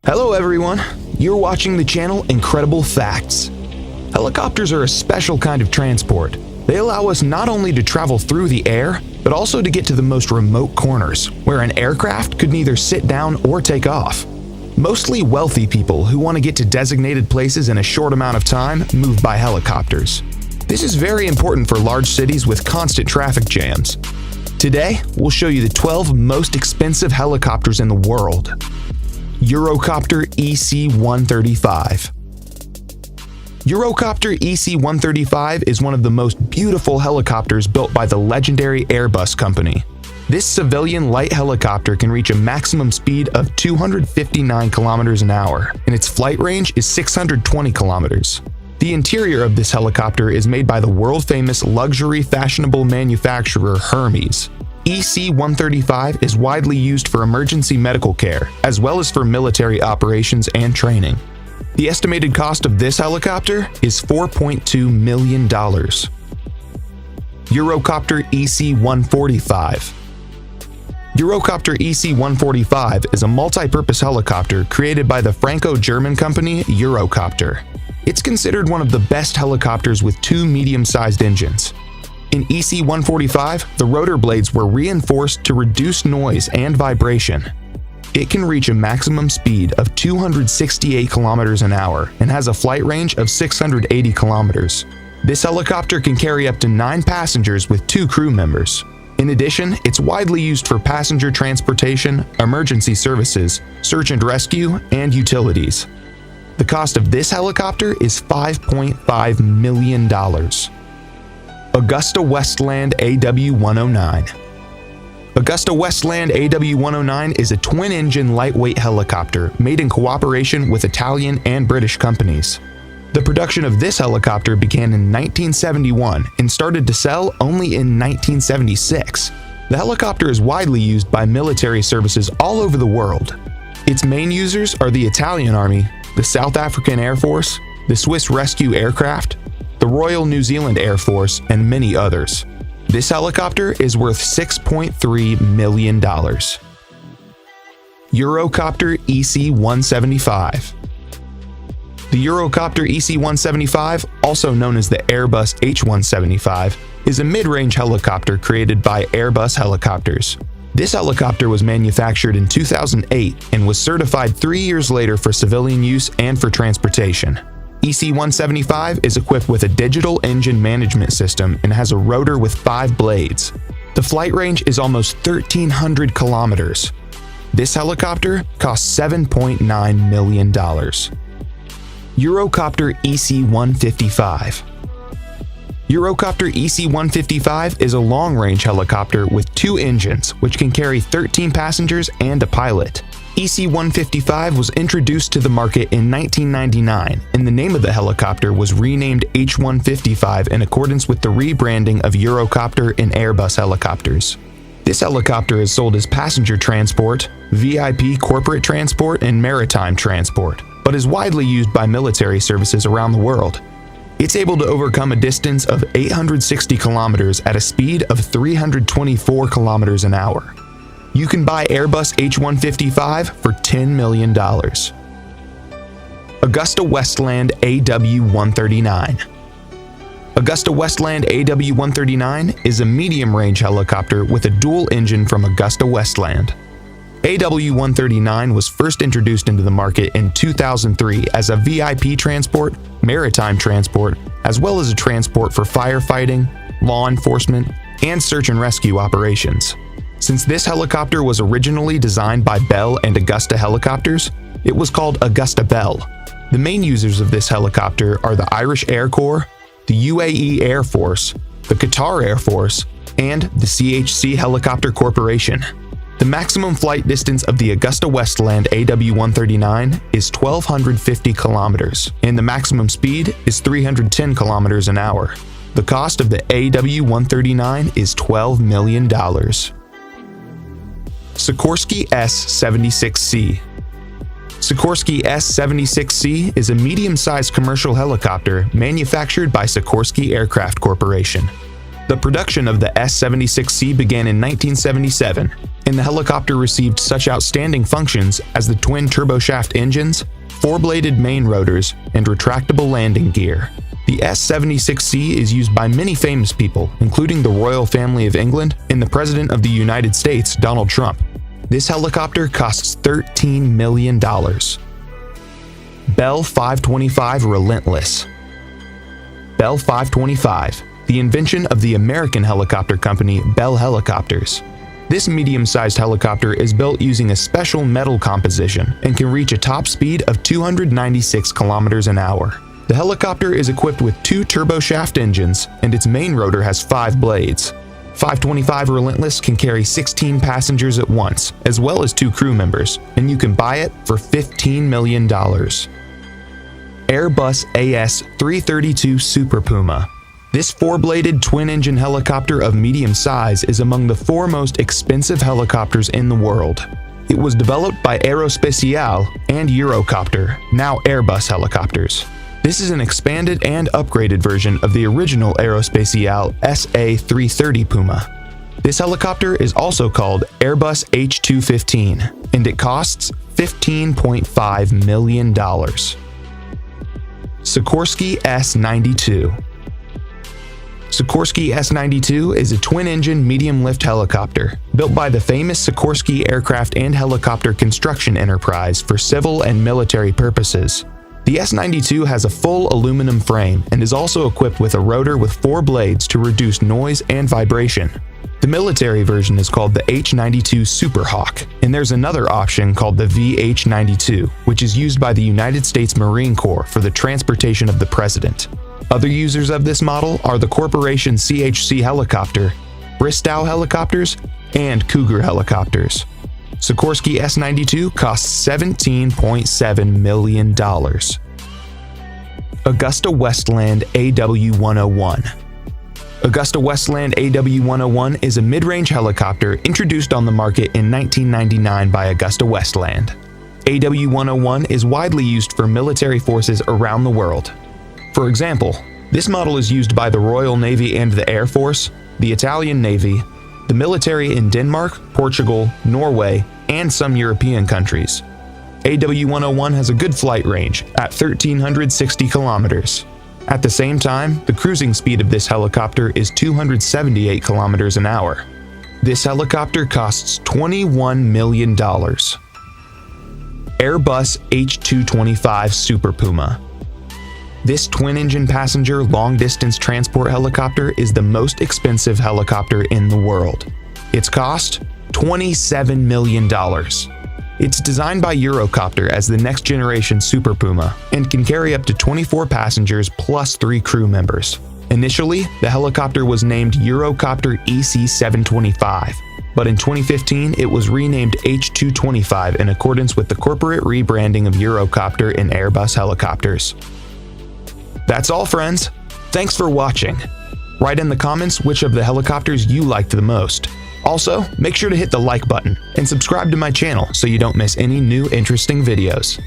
Hello everyone, you're watching the channel Incredible Facts. Helicopters are a special kind of transport. They allow us not only to travel through the air, but also to get to the most remote corners, where an aircraft could neither sit down or take off. Mostly wealthy people who want to get to designated places in a short amount of time move by helicopters. This is very important for large cities with constant traffic jams. Today, we'll show you the 12 most expensive helicopters in the world. Eurocopter EC-135. Eurocopter EC-135 is one of the most beautiful helicopters built by the legendary Airbus company. This civilian light helicopter can reach a maximum speed of 259 kilometers an hour, and its flight range is 620 kilometers. The interior of this helicopter is made by the world-famous luxury fashionable manufacturer Hermes. EC-135 is widely used for emergency medical care, as well as for military operations and training. The estimated cost of this helicopter is $4.2 million. Eurocopter EC-145. Eurocopter EC-145 is a multi-purpose helicopter created by the Franco-German company Eurocopter. It's considered one of the best helicopters with two medium-sized engines. In EC-145, the rotor blades were reinforced to reduce noise and vibration. It can reach a maximum speed of 268 kilometers an hour and has a flight range of 680 kilometers. This helicopter can carry up to 9 passengers with 2 crew members. In addition, it's widely used for passenger transportation, emergency services, search and rescue, and utilities. The cost of this helicopter is $5.5 million. AgustaWestland AW109. AgustaWestland AW109 is a twin-engine lightweight helicopter made in cooperation with Italian and British companies. The production of this helicopter began in 1971 and started to sell only in 1976. The helicopter is widely used by military services all over the world. Its main users are the Italian Army, the South African Air Force, the Swiss Rescue Aircraft, the Royal New Zealand Air Force, and many others. This helicopter is worth $6.3 million. Eurocopter EC-175. The Eurocopter EC-175, also known as the Airbus H-175, is a mid-range helicopter created by Airbus Helicopters. This helicopter was manufactured in 2008 and was certified 3 years later for civilian use and for transportation. EC-175 is equipped with a digital engine management system and has a rotor with 5 blades. The flight range is almost 1,300 kilometers. This helicopter costs $7.9 million. Eurocopter EC-155. Eurocopter EC-155 is a long-range helicopter with 2 engines, which can carry 13 passengers and a pilot. EC-155 was introduced to the market in 1999, and the name of the helicopter was renamed H-155 in accordance with the rebranding of Eurocopter and Airbus helicopters. This helicopter is sold as passenger transport, VIP corporate transport, and maritime transport, but is widely used by military services around the world. It's able to overcome a distance of 860 kilometers at a speed of 324 kilometers an hour. You can buy Airbus H-155 for $10 million. AgustaWestland AW139. AgustaWestland AW139 is a medium-range helicopter with a dual engine from AgustaWestland. AW139 was first introduced into the market in 2003 as a VIP transport, maritime transport, as well as a transport for firefighting, law enforcement, and search and rescue operations. Since this helicopter was originally designed by Bell and Augusta Helicopters, it was called Augusta Bell. The main users of this helicopter are the Irish Air Corps, the UAE Air Force, the Qatar Air Force, and the CHC Helicopter Corporation. The maximum flight distance of the AgustaWestland AW139 is 1,250 kilometers, and the maximum speed is 310 kilometers an hour. The cost of the AW139 is $12 million. Sikorsky S-76C. Sikorsky S-76C is a medium-sized commercial helicopter manufactured by Sikorsky Aircraft Corporation. The production of the S-76C began in 1977. and the helicopter received such outstanding functions as the twin turboshaft engines, four-bladed main rotors, and retractable landing gear. The S-76C is used by many famous people, including the royal family of England and the President of the United States, Donald Trump. This helicopter costs $13 million. Bell 525 Relentless. Bell 525, the invention of the American helicopter company Bell Helicopters. This medium-sized helicopter is built using a special metal composition and can reach a top speed of 296 kilometers an hour. The helicopter is equipped with two turboshaft engines, and its main rotor has 5 blades. 525 Relentless can carry 16 passengers at once, as well as 2 crew members, and you can buy it for $15 million. Airbus AS332 Super Puma. This 4-bladed twin-engine helicopter of medium size is among the 4 most expensive helicopters in the world. It was developed by Aerospatiale and Eurocopter, now Airbus helicopters. This is an expanded and upgraded version of the original Aerospatiale SA330 Puma. This helicopter is also called Airbus H215, and it costs $15.5 million. Sikorsky S-92. Sikorsky S-92 is a twin-engine medium-lift helicopter built by the famous Sikorsky Aircraft and Helicopter Construction Enterprise for civil and military purposes. The S-92 has a full aluminum frame and is also equipped with a rotor with 4 blades to reduce noise and vibration. The military version is called the H-92 Super Hawk, and there's another option called the VH-92, which is used by the United States Marine Corps for the transportation of the president. Other users of this model are the Corporation CHC Helicopter, Bristow Helicopters, and Cougar Helicopters. Sikorsky S-92 costs $17.7 million. AgustaWestland AW101. AgustaWestland AW101 is a mid-range helicopter introduced on the market in 1999 by AgustaWestland. AW101 is widely used for military forces around the world. For example, this model is used by the Royal Navy and the Air Force, the Italian Navy, the military in Denmark, Portugal, Norway, and some European countries. AW101 has a good flight range at 1,360 kilometers. At the same time, the cruising speed of this helicopter is 278 kilometers an hour. This helicopter costs $21 million. Airbus H225 Super Puma. This twin-engine passenger long-distance transport helicopter is the most expensive helicopter in the world. Its cost? $27 million. It's designed by Eurocopter as the next-generation Super Puma and can carry up to 24 passengers plus 3 crew members. Initially, the helicopter was named Eurocopter EC725, but in 2015 it was renamed H225 in accordance with the corporate rebranding of Eurocopter and Airbus helicopters. That's all, friends. Thanks for watching. Write in the comments which of the helicopters you liked the most. Also, make sure to hit the like button and subscribe to my channel so you don't miss any new interesting videos.